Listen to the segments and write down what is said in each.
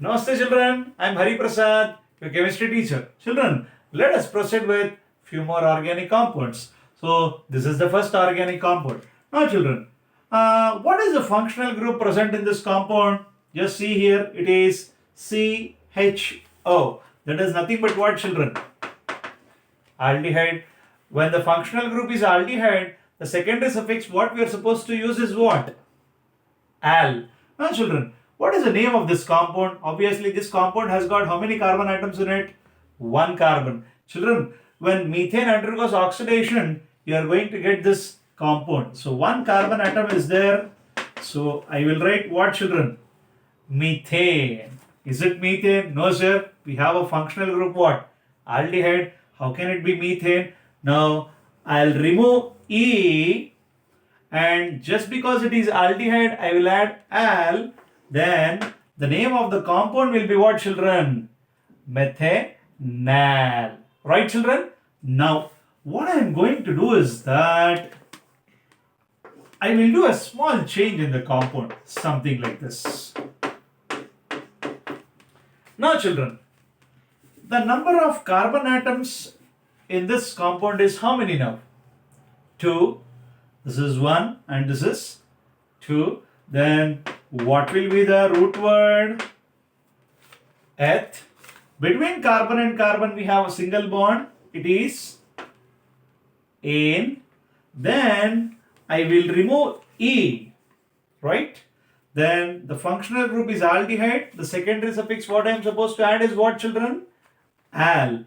Namaste children, I am Hari Prasad, your chemistry teacher. Children, let us proceed with few more organic compounds. So this is the first organic compound. Now children, what is the functional group present in this compound? Just see here, it is CHO. That is nothing but what children? Aldehyde. When the functional group is aldehyde, the secondary suffix what we are supposed to use is what? Al. Now children, what is the name of this compound? Obviously this compound has got how many carbon atoms in it? One carbon. Children, when methane undergoes oxidation, you are going to get this compound. So one carbon atom is there. So I will write what children? Methane. Is it methane? No sir. We have a functional group what? Aldehyde. How can it be methane? Now I'll remove E, and just because it is aldehyde I will add al. Then the name of the compound will be what children? Methanal. Right children? Now what I am going to do is that I will do a small change in the compound. Something like this. Now children, the number of carbon atoms in this compound is how many now? 2. This is 1 and this is 2. Then what will be the root word? Eth. Between carbon and carbon we have a single bond. It is ane. Then I will remove E. Right? Then the functional group is aldehyde. The secondary suffix what I am supposed to add is what children? Al.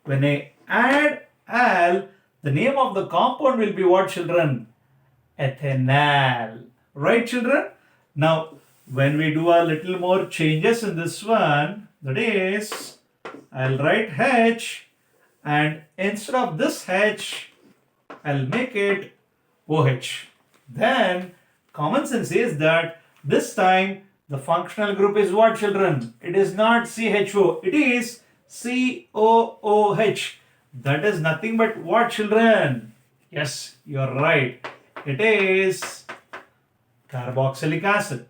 When I add al, the name of the compound will be what children? Ethanal. Right children? Now when we do a little more changes in this one, that is, I'll write H, and instead of this H, I'll make it OH. Then common sense says that this time the functional group is what children? It is not CHO, it is COOH. That is nothing but what children? Yes, you are right. It is carboxylic acid.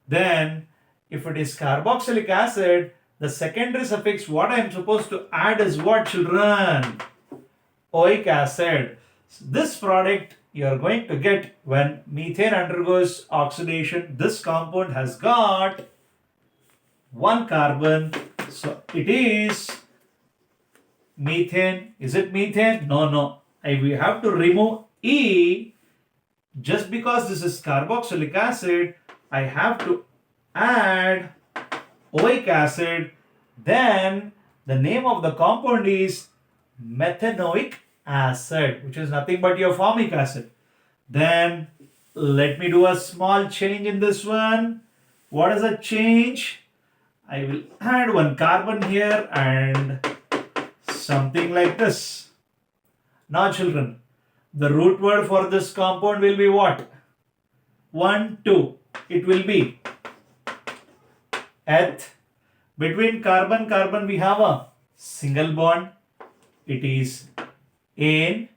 Then if it is carboxylic acid, the secondary suffix what I am supposed to add is what children? Oic acid. This product you are going to get when methane undergoes oxidation. This compound has got one carbon. So it is methane. Is it methane? No. We have to remove E. Just because this is carboxylic acid, I have to add oic acid. Then the name of the compound is methanoic acid, which is nothing but your formic acid. Then let me do a small change in this one. What is the change? I will add one carbon here and something like this. Now children, the root word for this compound will be what? 1, 2. It will be eth. Between carbon we have a single bond. It is ane.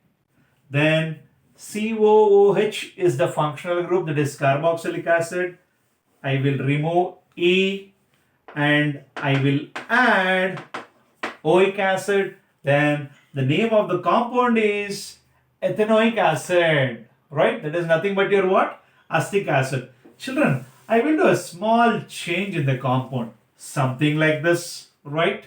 Then COOH is the functional group, that is carboxylic acid. I will remove E and I will add oic acid. Then the name of the compound is ethanoic acid. Right? That is nothing but your what? Acetic acid. Children, I will do a small change in the compound. Something like this. Right?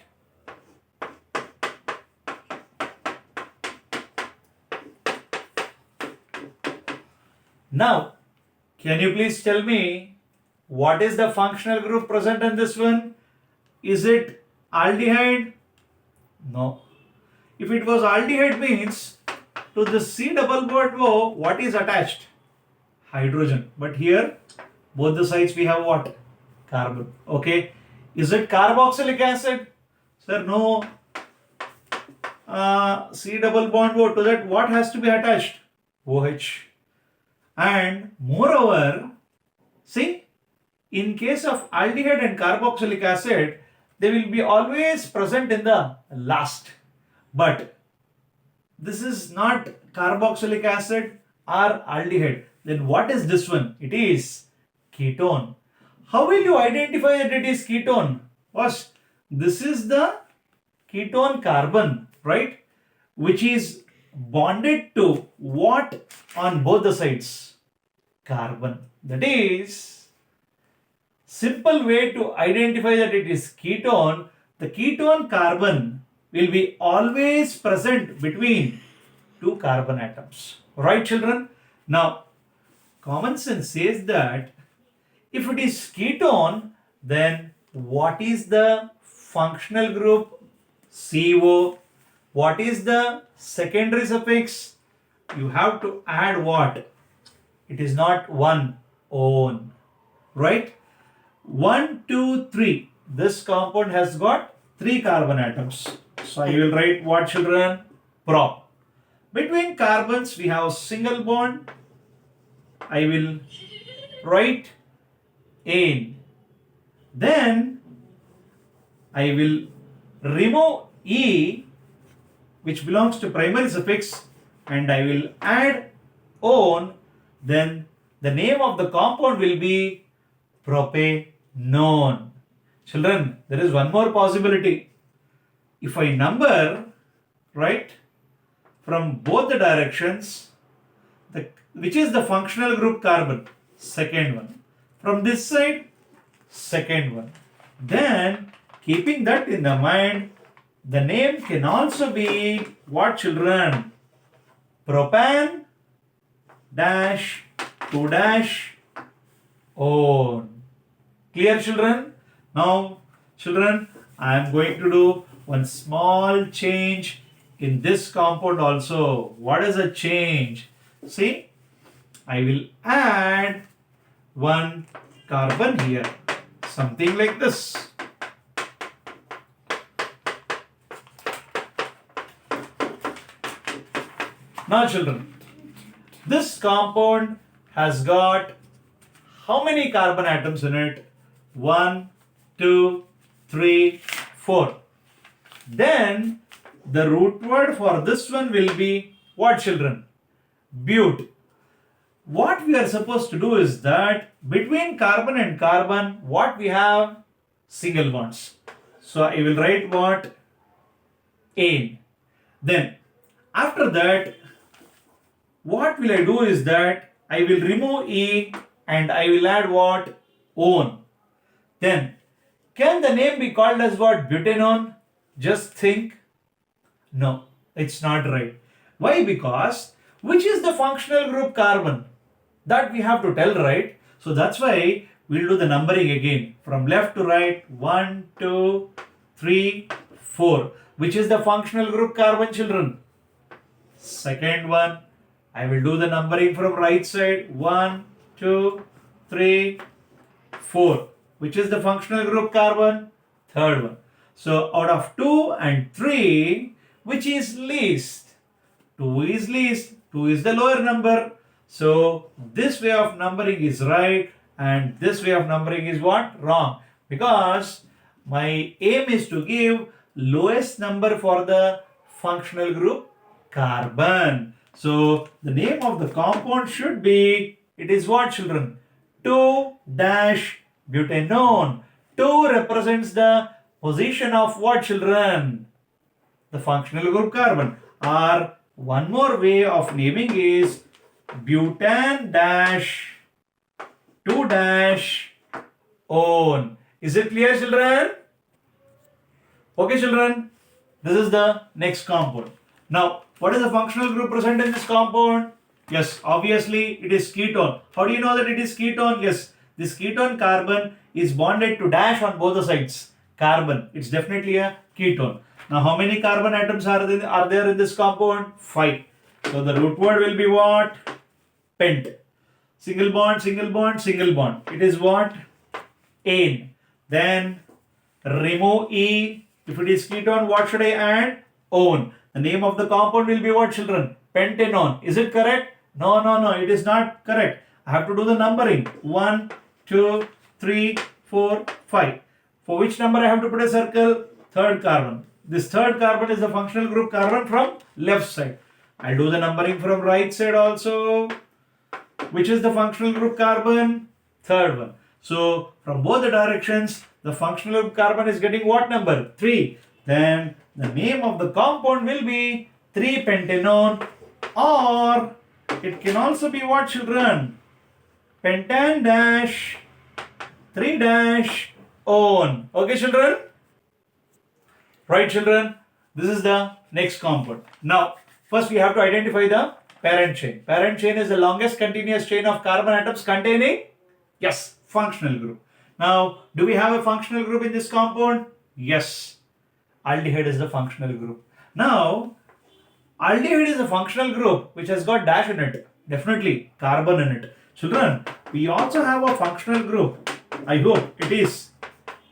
Now, can you please tell me what is the functional group present in this one? Is it aldehyde? No. If it was aldehyde means to the C double bond O, what is attached? Hydrogen. But here, both the sides we have what? Carbon. Okay. Is it carboxylic acid? Sir, no. C double bond O, to that what has to be attached? OH. And moreover, see, in case of aldehyde and carboxylic acid, they will be always present in the last. But this is not carboxylic acid or aldehyde. Then what is this one? It is ketone. How will you identify that it is ketone? First, this is the ketone carbon, right? Which is bonded to what on both the sides? Carbon. That is, simple way to identify that it is ketone, the ketone carbon will be always present between two carbon atoms. Right, children? Now, common sense says that if it is ketone, then what is the functional group? CO. What is the secondary suffix? You have to add what? It is not one, own. Right? 1, 2, 3. This compound has got 3 carbon atoms. So I will write what, children? Prop. Between carbons we have single bond. I will write ane. Then I will remove E, which belongs to primary suffix, and I will add on. Then the name of the compound will be propanone. Children, there is one more possibility. If I number, right, from both the directions, which is the functional group carbon? Second one. From this side, second one. Then, keeping that in the mind, the name can also be what, children? Propan dash 2 dash on. Clear, children? Now, children, I am going to do one small change in this compound also. What is a change? See, I will add one carbon here. Something like this. Now, children, this compound has got how many carbon atoms in it? 1, 2, 3, 4. Then the root word for this one will be what, children? But. What we are supposed to do is that between carbon and carbon, what we have? Single bonds. So I will write what? Ane. Then after that, what will I do is that I will remove E and I will add what? On. Then can the name be called as what? Butanone? Just think. No, it's not right. Why? Because which is the functional group carbon? That we have to tell, right? So that's why we'll do the numbering again. From left to right, 1, 2, 3, 4. Which is the functional group carbon, children? Second one. I will do the numbering from right side. 1, 2, 3, 4. Which is the functional group carbon? Third one. So out of 2 and 3, which is least? 2 is least. 2 is the lower number. So this way of numbering is right and this way of numbering is what? Wrong. Because my aim is to give lowest number for the functional group carbon. So the name of the compound should be, it is what, children? 2-butanone. 2 represents the position of what, children? The functional group carbon. Or one more way of naming is butan dash 2 dash on. Is it clear, children? Okay, children. This is the next compound. Now, what is the functional group present in this compound? Yes, obviously it is ketone. How do you know that it is ketone? Yes, this ketone carbon is bonded to dash on both the sides. Carbon. It's definitely a ketone. Now, how many carbon atoms are there in this compound? 5. So the root word will be what? Pent. Single bond, single bond, single bond. It is what? Ane. Then remove E. If it is ketone, what should I add? On. The name of the compound will be what, children? Pentanone. Is it correct? No, no, no. It is not correct. I have to do the numbering. 1, 2, 3, 4, 5. For which number I have to put a circle? Third carbon. This third carbon is the functional group carbon from left side. I'll do the numbering from right side also. Which is the functional group carbon? Third one. So from both the directions, the functional group carbon is getting what number? 3. Then the name of the compound will be 3-pentanone, or it can also be what, children? Pentan dash 3 dash on. Okay, children? Right, children? This is the next compound. Now, first we have to identify the parent chain. Parent chain is the longest continuous chain of carbon atoms containing, yes, functional group. Now, do we have a functional group in this compound? Yes. Aldehyde is the functional group. Now, aldehyde is a functional group which has got dash in it. Definitely carbon in it. Children, we also have a functional group. I hope it is.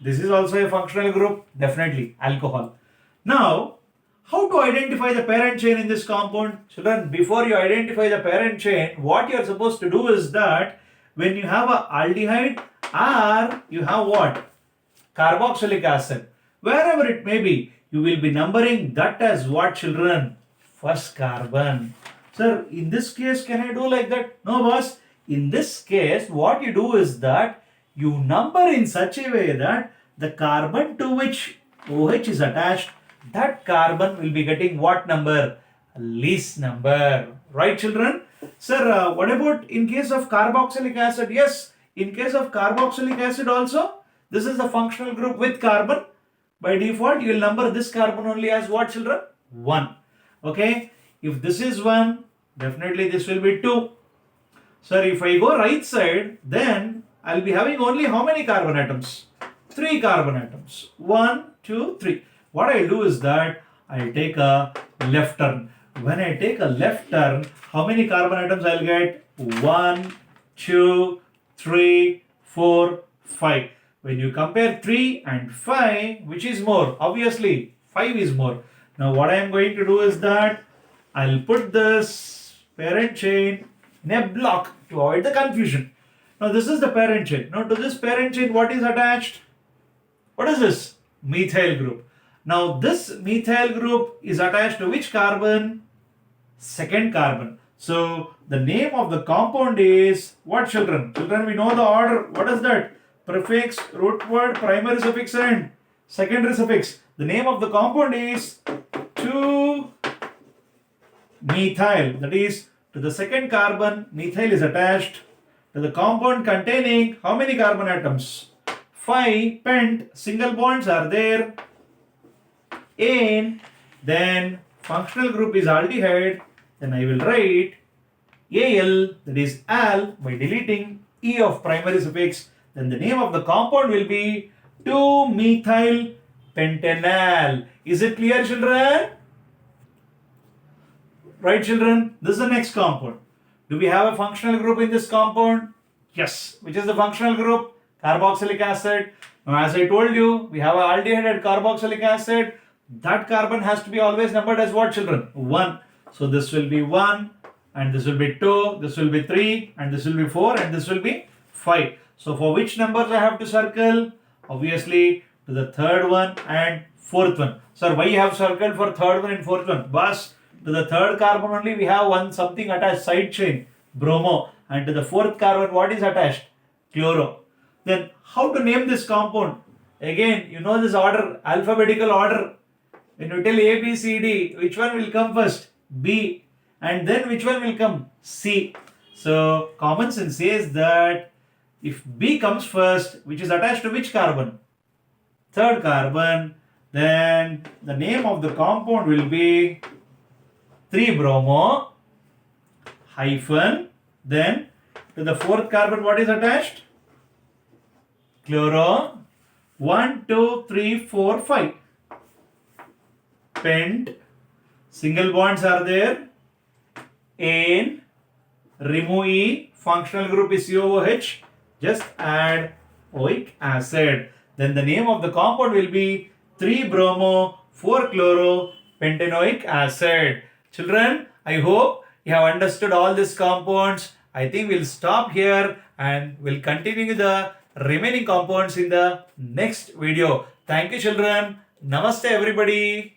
This is also a functional group. Definitely alcohol. Now, how to identify the parent chain in this compound? Children, before you identify the parent chain, what you are supposed to do is that when you have a aldehyde or you have what? Carboxylic acid. Wherever it may be, you will be numbering that as what, children? First carbon. Sir, in this case, can I do like that? No, boss. In this case, what you do is that you number in such a way that the carbon to which OH is attached, that carbon will be getting what number? Least number. Right, children? Sir, what about in case of carboxylic acid? Yes, in case of carboxylic acid also, this is the functional group with carbon. By default, you will number this carbon only as what, children? 1. Okay? If this is 1, definitely this will be 2. Sir, if I go right side, then I'll be having only how many carbon atoms? 3 carbon atoms. 1, 2, 3. What I'll do is that I'll take a left turn. When I take a left turn, how many carbon atoms I'll get? 1, 2, 3, 4, 5. When you compare 3 and 5, which is more? Obviously, 5 is more. Now what I am going to do is that I'll put this parent chain in a block to avoid the confusion. Now this is the parent chain. Now to this parent chain, what is attached? What is this? Methyl group. Now this methyl group is attached to which carbon? Second carbon. So the name of the compound is what, children? Children, we know the order. What is that? Prefix, root word, primary suffix and secondary suffix. The name of the compound is 2-methyl. That is, to the second carbon, methyl is attached to the compound containing how many carbon atoms? 5 pent, single bonds are there. And then functional group is aldehyde. Then I will write Al, that is al, by deleting E of primary suffix. Then the name of the compound will be 2-methyl pentanal. Is it clear, children? Right, children? This is the next compound. Do we have a functional group in this compound? Yes. Which is the functional group? Carboxylic acid. Now, as I told you, we have a aldehyde and carboxylic acid. That carbon has to be always numbered as what, children? 1. So this will be 1, and this will be 2, this will be 3, and this will be 4, and this will be 5. So for which numbers I have to circle? Obviously to the third one and fourth one. Sir, why you have circled for third one and fourth one? Boss, to the third carbon only we have one something attached, side chain, bromo, and to the fourth carbon what is attached? Chloro. Then how to name this compound? Again, you know this order, alphabetical order. When you tell A, B, C, D, which one will come first? B. And then which one will come? C. So common sense says that if B comes first, which is attached to which carbon? Third carbon, then the name of the compound will be 3-bromo hyphen, then to the fourth carbon what is attached? Chloro. 1, 2, 3, 4, 5. Pent. Single bonds are there. N. Remove E. Functional group is COOH. Just add oic acid. Then the name of the compound will be 3-bromo 4-chloro pentanoic acid. Children, I hope you have understood all these compounds. I think we'll stop here and we'll continue the remaining compounds in the next video. Thank you, children. Namaste, everybody.